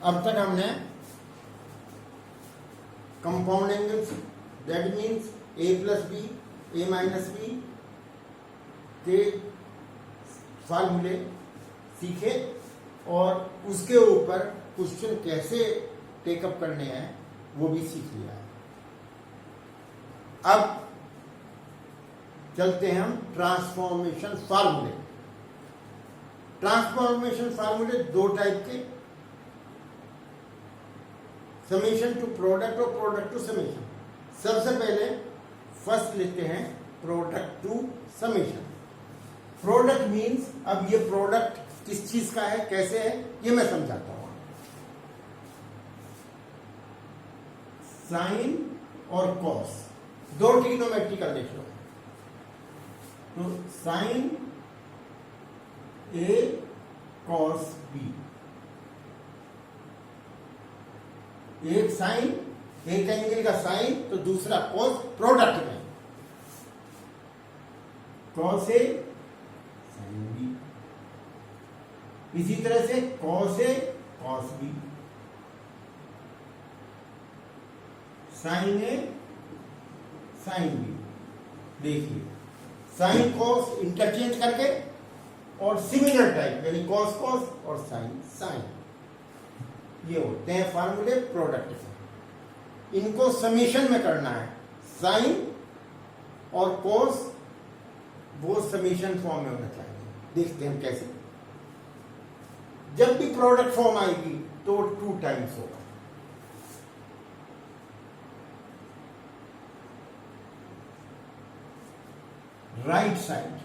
अब तक हमने compound angles that means A plus B A minus B के फार्मूले सीखे और उसके ऊपर क्वेश्चन कैसे टेकअप करने हैं वो भी सीख लिया है। अब चलते हैं हम ट्रांसफॉर्मेशन फार्मूले। ट्रांसफॉर्मेशन फार्मूले दो टाइप के, समेशन टू प्रोडक्ट और प्रोडक्ट टू समेशन। सबसे पहले फर्स्ट लेते हैं product to summation. Product means अब ये प्रोडक्ट किस चीज का है, कैसे है, ये मैं समझाता हूं। साइन और कॉस दो ट्रिग्नोमेट्रिकल रेशियो है, तो साइन ए कॉस बी, एक साइन एक एंगल का साइन तो दूसरा कॉस, प्रोडक्ट में कॉस ए साइन बी, इसी तरह से cos A cos B, sine A sine B. देखिए साइन कॉस इंटरचेंज करके और सिमिलर टाइप यानी कॉस कॉस और साइन साइन, ये होते हैं फार्मूले प्रोडक्ट के। इनको समेशन में करना है, साइन और कॉस वो समेशन फॉर्म में होना चाहिए। देखते हैं कैसे। जब भी प्रोडक्ट फॉर्म आएगी तो 2 टाइम्स होगा। राइट साइड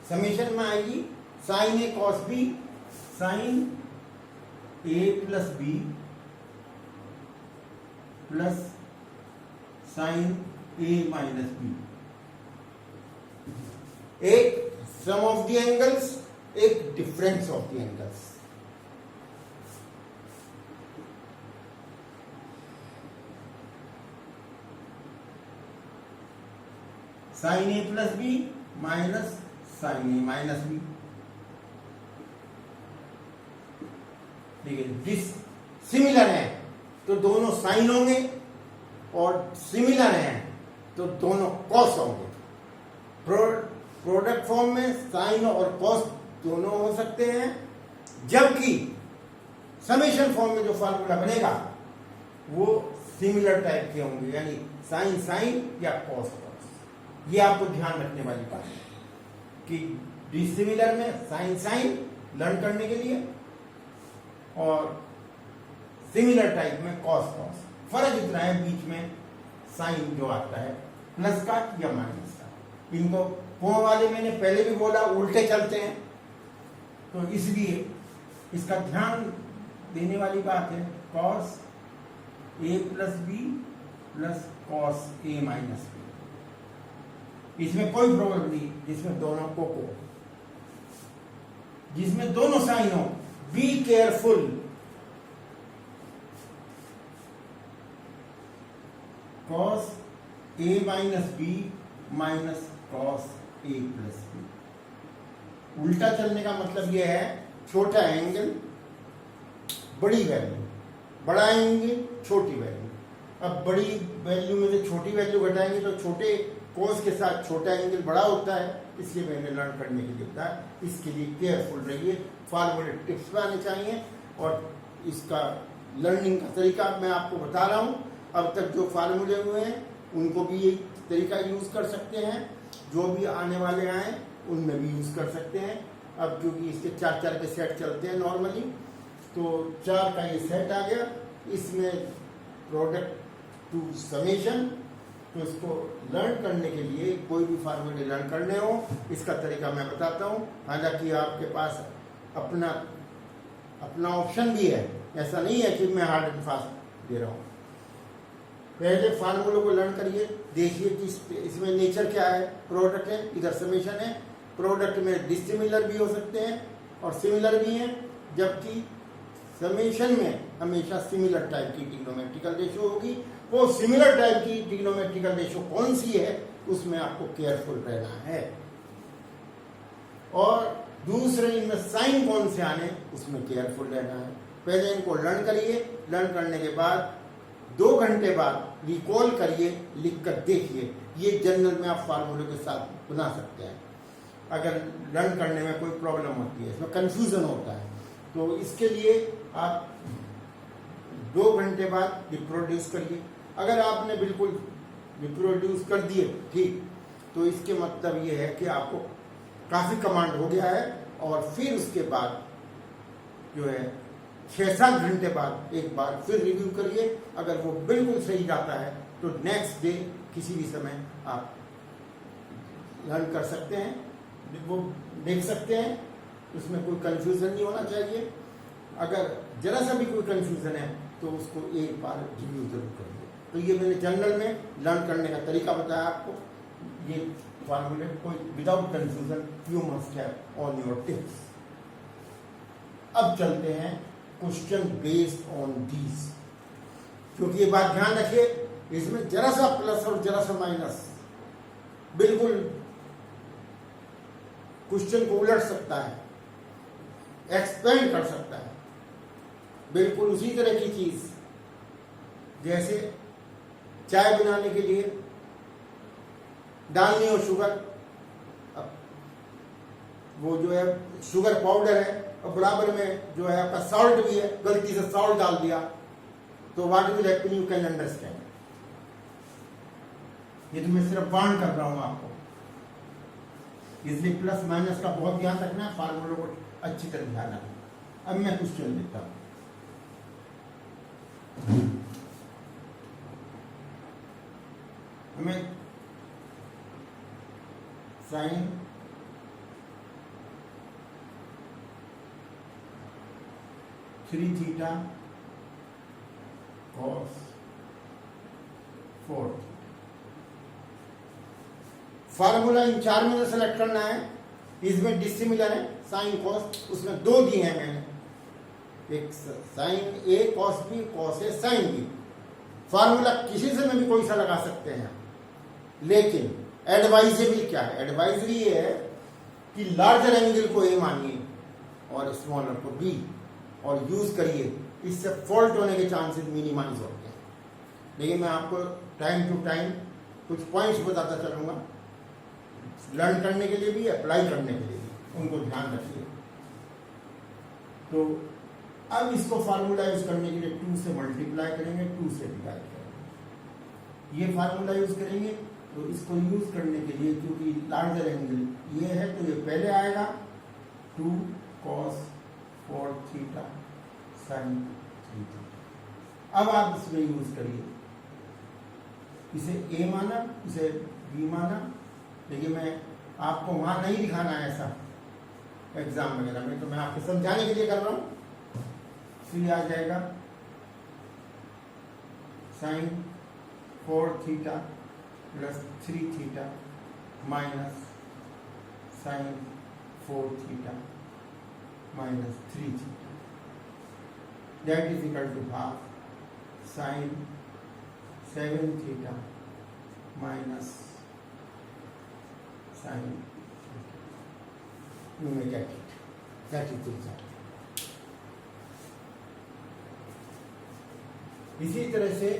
समेशन में आएगी sine A cos B, sine A plus B plus sine A minus B. एक सम ऑफ द एंगल्स, एक difference of the angles. Sine A plus B minus sine A minus B. देखिए जिस similar है तो दोनों sign होंगे और similar हैं तो दोनों कॉस होंगे। प्रोडक्ट फॉर्म में साइन और कॉस दोनों हो सकते हैं, जबकि समेशन फॉर्म में जो फार्मूला बनेगा वो सिमिलर टाइप के होंगे, यानी साइन साइन या कॉस कॉस। ये आपको ध्यान रखने वाली बात है कि डिसिमिलर में साइन साइन लर्न करने के लिए और सिमिलर टाइप में कॉस कॉस। फर्क इतना है बीच में साइन जो आता है प्लस का या माइनस का। इनको को वाले मैंने पहले भी बोला उल्टे चलते हैं, तो इसलिए इसका ध्यान देने वाली बात है। Cos A plus B plus cos A minus B, इसमें कोई प्रॉब्लम नहीं जिसमें दोनों को जिसमें दोनों साइन हो। Be careful, cos A minus B minus cos A plus B. उल्टा चलने का मतलब यह है छोटा एंगल बड़ी वैल्यू, बड़ा एंगल छोटी वैल्यू। अब बड़ी वैल्यू में से छोटी वैल्यू घटाएंगे तो छोटे कोस के साथ छोटा एंगल बड़ा होता है, इसलिए मैंने लर्न करने के लिए बताया। इसके लिए केयरफुल रहिए, फार्मूले टिप्स में आने चाहिए और इसका लर्निंग का तरीका मैं आपको बता रहा हूँ। अब तक जो फार्मूले हुए हैं उनको भी यही तरीका यूज कर सकते हैं, जो भी आने वाले आए उनमें भी यूज कर सकते हैं। अब क्योंकि इसके 4 के सेट चलते हैं नॉर्मली, तो 4 का ये सेट आ गया। इसमें प्रोडक्ट टू समेशन, तो इसको लर्न करने के लिए कोई भी फार्मूले लर्न करने हो इसका तरीका मैं बताता हूँ। हालांकि आपके पास अपना ऑप्शन भी है, ऐसा नहीं है कि मैं हार्ड एंड फास्ट दे रहा हूँ। पहले फार्मूलों को लर्न करिए, देखिए कि इसमें नेचर क्या है। प्रोडक्ट है, इधर समेशन है। प्रोडक्ट में डिसिमिलर भी हो सकते हैं और सिमिलर भी हैं, जबकि समेशन में हमेशा सिमिलर टाइप की ट्रिग्नोमेट्रिकल रेशियो होगी। वो सिमिलर टाइप की ट्रिग्नोमेट्रिकल रेशियो कौन सी है उसमें आपको केयरफुल रहना है। और दूसरे इनमें साइन कौन से आने उसमें केयरफुल रहना है। पहले इनको लर्न करिए, लर्न करने के बाद 2 घंटे बाद रिकॉल करिए, लिख कर देखिए। ये जनरल में आप फार्मूले के साथ बना सकते हैं। अगर लर्न करने में कोई प्रॉब्लम होती है, इसमें कंफ्यूजन होता है, तो इसके लिए आप 2 घंटे बाद रिप्रोड्यूस करिए। अगर आपने बिल्कुल रिप्रोड्यूस कर दिए ठीक, तो इसके मतलब ये है कि आपको काफ़ी कमांड हो गया है। और फिर उसके बाद जो है 6-7 घंटे बाद एक बार फिर रिव्यू करिए। अगर वो बिल्कुल सही जाता है तो नेक्स्ट डे किसी भी समय आप लर्न कर सकते हैं, वो देख सकते हैं। उसमें कोई कंफ्यूजन नहीं होना चाहिए। अगर जरा सा भी कोई कंफ्यूजन है तो उसको एक बार रिव्यू जरूर करिए। तो ये मैंने जनरल में लर्न करने का तरीका बताया आपको। ये फार्मूले कोई without confusion you must have on your tips. अब चलते हैं क्वेश्चन बेस्ड ऑन दीज, क्योंकि ये बात ध्यान रखिए, इसमें जरा सा प्लस और जरा सा माइनस बिल्कुल क्वेश्चन को उलट सकता है, एक्सपेंड कर सकता है। बिल्कुल उसी तरह की चीज जैसे चाय बनाने के लिए डालनी हो शुगर, अब वो जो है शुगर पाउडर है और बराबर में जो है आपका सॉल्ट भी है, गलती से सॉल्ट डाल दिया तो what will happen you can understand. ये तो मैं सिर्फ वार्न कर रहा हूं आपको, इसलिए प्लस माइनस का बहुत ध्यान रखना है, फार्मूलों को अच्छी तरह ध्यान रखना। अब मैं क्वेश्चन देता हूं। हमें sine three theta cos 4 formula इन 4 में से सेलेक्ट करना है। इसमें डिसिमिलर है साइन कॉस, उसमें 2 दिए हैं मैंने, एक sign A cos B, cos A sine B. Formula किसी से में भी कोई सा लगा सकते हैं, लेकिन एडवाइजेबल क्या है? एडवाइजरी ये है कि लार्जर एंगल को ए मानिए और स्मॉलर को बी और यूज करिए, इससे फॉल्ट होने के चांसेस मिनिमाइज होते हैं। लेकिन मैं आपको टाइम टू टाइम कुछ पॉइंट्स बताता चलूंगा, लर्न करने के लिए भी, अप्लाई करने के लिए भी, उनको ध्यान रखिए। तो अब इसको फार्मूला यूज करने के लिए 2 से मल्टीप्लाई करेंगे, 2 से डिवाइड करेंगे। ये फार्मूला यूज करेंगे, तो इसको यूज करने के लिए क्योंकि लार्जर एंगल ये है तो ये पहले आएगा 2 cos 4 थीटा साइन 3 थीटा। अब आप इसमें यूज करिए, इसे ए माना, इसे बी माना, लेकिन मैं आपको वहां नहीं दिखाना है ऐसा एग्जाम वगैरह में, तो मैं आपको समझाने के लिए कर रहा हूं। फिर आ जाएगा sine 4 theta plus 3 theta minus sine 4 theta minus 3 theta, that is equal to half sine 7 theta minus sine you may get it, that is it. इसी तरह से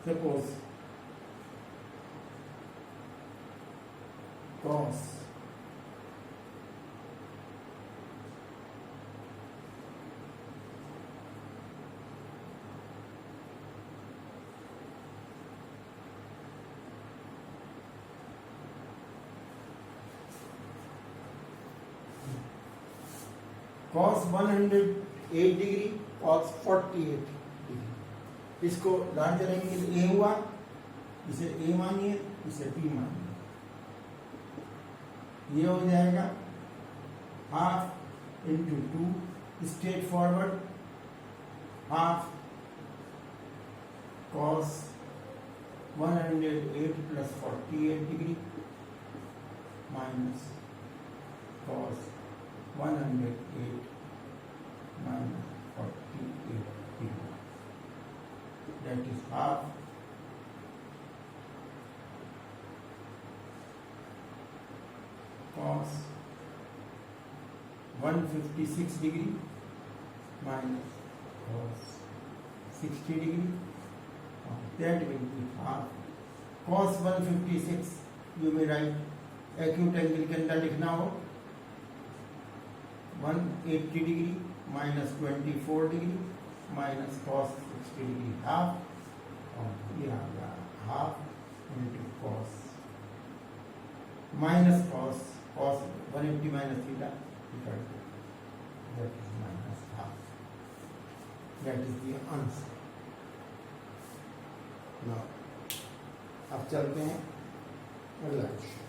suppose cos cos 108 degree, cos 48 degree. इसको larger angle A हुआ, इसे ए मानिए, इसे B मानिए। ये हो जाएगा half into 2 straight forward, half cos 108 plus 48 degree minus cos 108 minus 48 degree, that is half cos 156 degree minus cos 60 degree, that will be half cos 156. You may write acute angle के अंदर लिखना हो 180 degree minus 24 degree minus cos 60 degree half, और ये आ गया half into cos minus cos 180 minus theta equal to that is minus half. That is the answer. Now, अब चलते हैं अगला क्वेश्चन।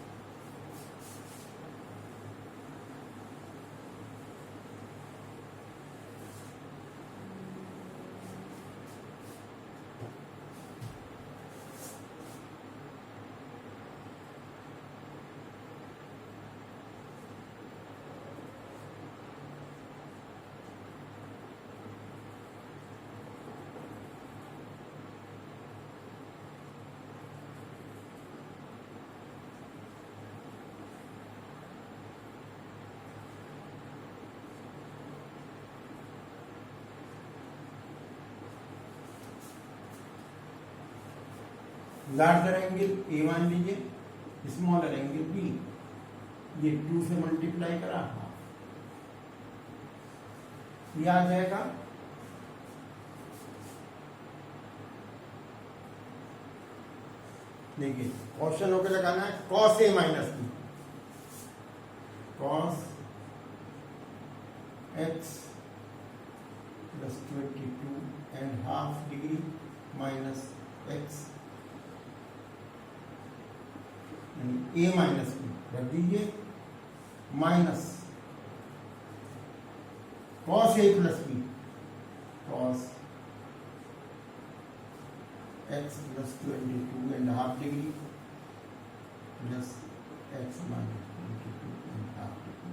लार्जर एंगल ए मान लीजिए, स्मॉलर एंगल बी, ये 2 से मल्टीप्लाई करा, ये आ जाएगा देखिए क्वेश्चन होकर लगाना है cos A minus B, cos x plus 22.5 degree minus x A minus B रख दीजिए, minus cos A plus B, cos x plus 22.5 degree plus x minus 22.5 degree,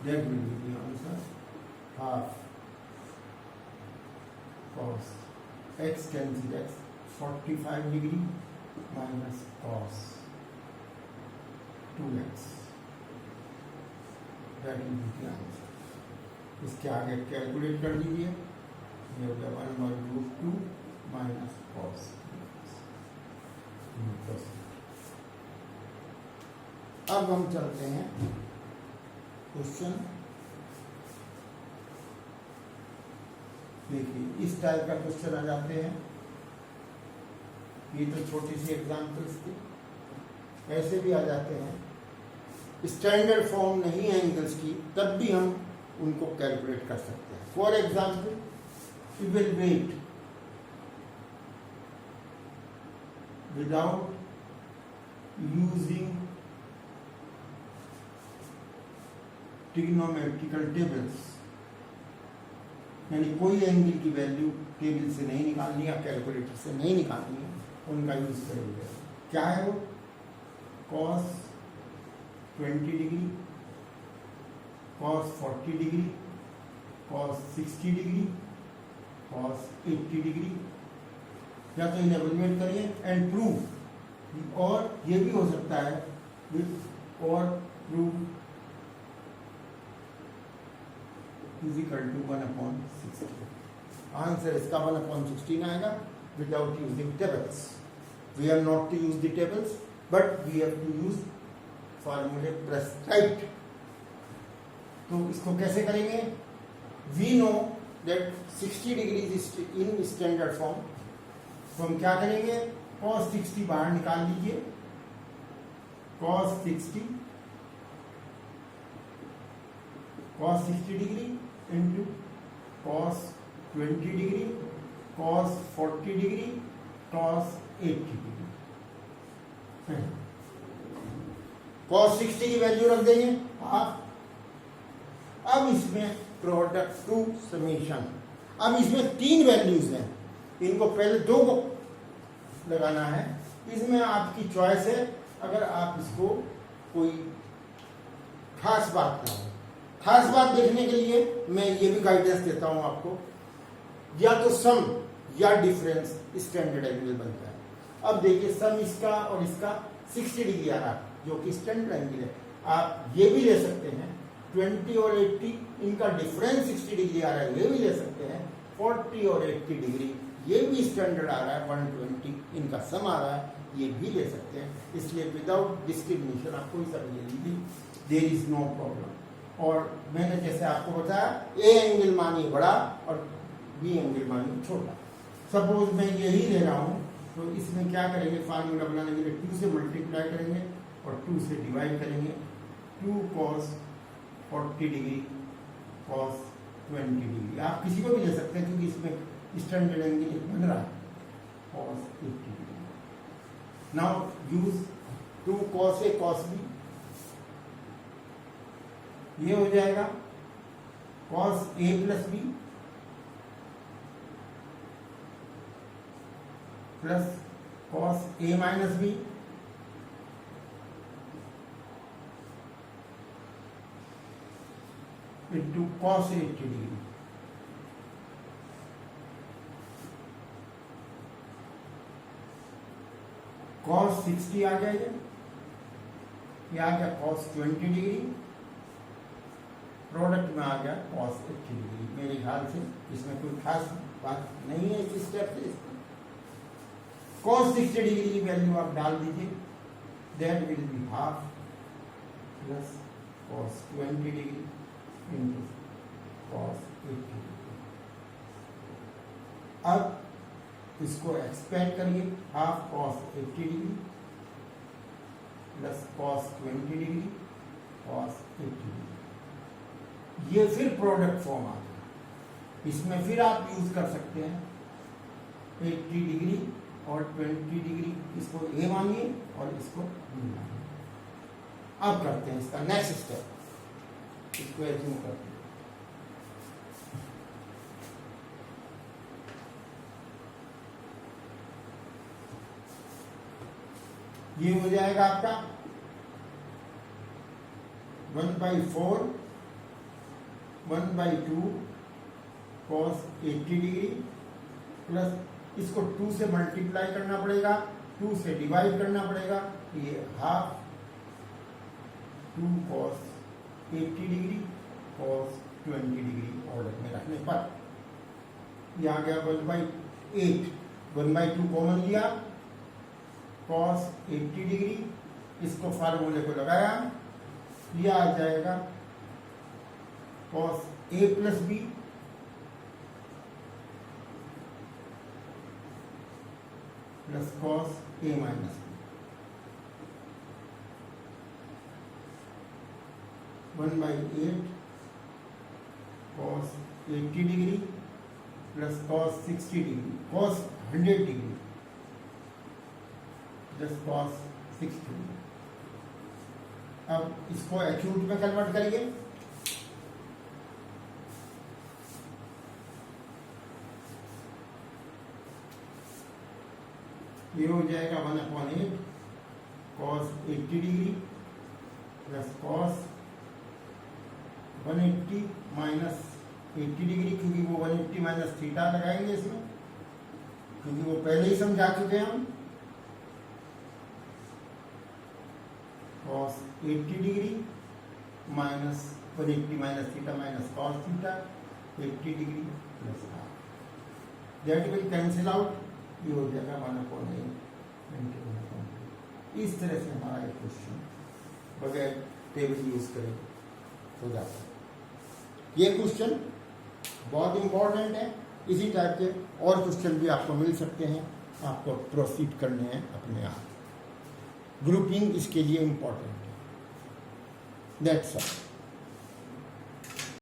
that will be the answer half cos x cancel x 45 degree minus cos 2x, that will be the answer. इसके आगे calculate कर दीजिए, ये हो गया 1/√2 minus cos 2x। अब हम चलते हैं क्वेश्चन, देखिए इस टाइप का क्वेश्चन आ जाते हैं, ये तो छोटी सी एग्जाम्पल्स थी, ऐसे भी आ जाते हैं। स्टैंडर्ड फॉर्म नहीं है एंगल्स की, तब भी हम उनको कैलकुलेट कर सकते हैं। For example, we will wait without using trigonometrical tables, यानी कोई एंगल की वैल्यू टेबल से नहीं निकालनी है, कैलकुलेटर से नहीं निकालनी है, उनका यूज करेंगे। क्या है वो? cos 20 degree, cos 40 degree, cos 60 degree, cos 80 degree, या तो इन्हें एवेलुएट करिए एंड प्रूव, और ये भी हो सकता है विथ और prove is equal to 1/16। Answer इसका 1/16 आएगा without using tables. We have not to use the tables, but we have to use formula prescribed। तो इसको कैसे करेंगे? We know that 60 degrees is in standard form, तो हम क्या करेंगे? cos 60 बाहर निकाल लीजिए, cos 60 degree into cos 20 degree, cos 40 degree, cos 80 degree. cos 60 की वैल्यू रख देंगे हाफ। अब इसमें प्रोडक्ट टू समेशन, अब इसमें 3 वैल्यूज हैं, इनको पहले 2 को लगाना है। इसमें आपकी चॉइस है, अगर आप इसको कोई खास बात ना हो। खास बात देखने के लिए मैं ये भी गाइडेंस देता हूं आपको, या तो सम या डिफरेंस स्टैंडर्ड एंगल बनता है। अब देखिए सम इसका और इसका 60 डिग्री आ रहा है, जो कि स्टैंडर्ड एंगल है। आप ये भी ले सकते हैं 20 और 80 इनका डिफरेंस 60 डिग्री आ रहा है, ये भी ले सकते हैं 40 और 80 डिग्री ये भी स्टैंडर्ड आ रहा है 120 इनका सम आ रहा है, ये भी ले सकते हैं। इसलिए विदाउट डिस्क्रिमिनेशन आप कोई सा भी ले लीजिए, देयर इज नो प्रॉब्लम। और मैंने जैसे आपको बताया ए एंगल मानिए बड़ा और बी एंगल मानिए छोटा। सपोज मैं यही ले रहा हूँ तो इसमें क्या करेंगे, फार्मूला बनाने के लिए 2 से मल्टीप्लाई करेंगे और 2 से डिवाइड करेंगे। 2 cos 40 डिग्री cos 20 डिग्री, आप किसी को भी ले सकते हैं क्योंकि इसमें स्टैंडर्ड एंगल बन रहा है cos 80 degree. Now use 2 cos A cos B, ये हो जाएगा cos A plus B plus cos A minus B into cos 80 degree. cos 60 आ गया, ये आ गया cos 20 डिग्री, प्रोडक्ट में आ गया cos 80 डिग्री। मेरे ख्याल से इसमें कोई खास बात नहीं है इस स्टेप से। cos 60 डिग्री की वैल्यू आप डाल दीजिए, that will be half plus cos 20 degree into cos 80 degree. अब इसको एक्सपेंड करिए, half cos 80 degree plus cos 20 degree cos 80 degree, ये फिर प्रोडक्ट फॉर्म आ गया। इसमें फिर आप यूज कर सकते हैं 80 डिग्री और 20 डिग्री, इसको A मानिए और इसको B मानिए। अब करते हैं इसका नेक्स्ट स्टेप, इसको एज्यूम करते हैं। ये हो जाएगा आपका 1/4 1/2 cos 80 डिग्री प्लस इसको 2 से मल्टीप्लाई करना पड़ेगा, 2 से डिवाइड करना पड़ेगा, ये half 2 cos 80 degree cos 20 degree order में रखने पर ये आ गया 1/8। 1/2 कॉमन लिया, cos 80 डिग्री, इसको फार्मूले को लगाया, यह आ जाएगा cos A plus B plus cos A minus B 1/8 cos 80 degree plus cos 60 degree cos 100 degree plus cos 60 degree. अब इसको एक्यूट में कन्वर्ट करिए, ये हो जाएगा 1/8 cos 80 degree plus cos 180 minus 80 degree, क्योंकि वो 180 माइनस थीटा लगाएंगे इसमें, क्योंकि वो पहले ही समझा चुके हैं हम। cos 80 degree minus 180 minus theta minus cos theta 80 degree plus half, that will cancel out, ये हो जाएगा 1/8 इस तरह से हमारा एक क्वेश्चन बगैर टेबल यूज करें हो जाता है। ये क्वेश्चन बहुत इंपॉर्टेंट है, इसी टाइप के और क्वेश्चन भी आपको मिल सकते हैं, आपको प्रोसीड करने हैं अपने आप। ग्रुपिंग इसके लिए इंपॉर्टेंट है। That's all.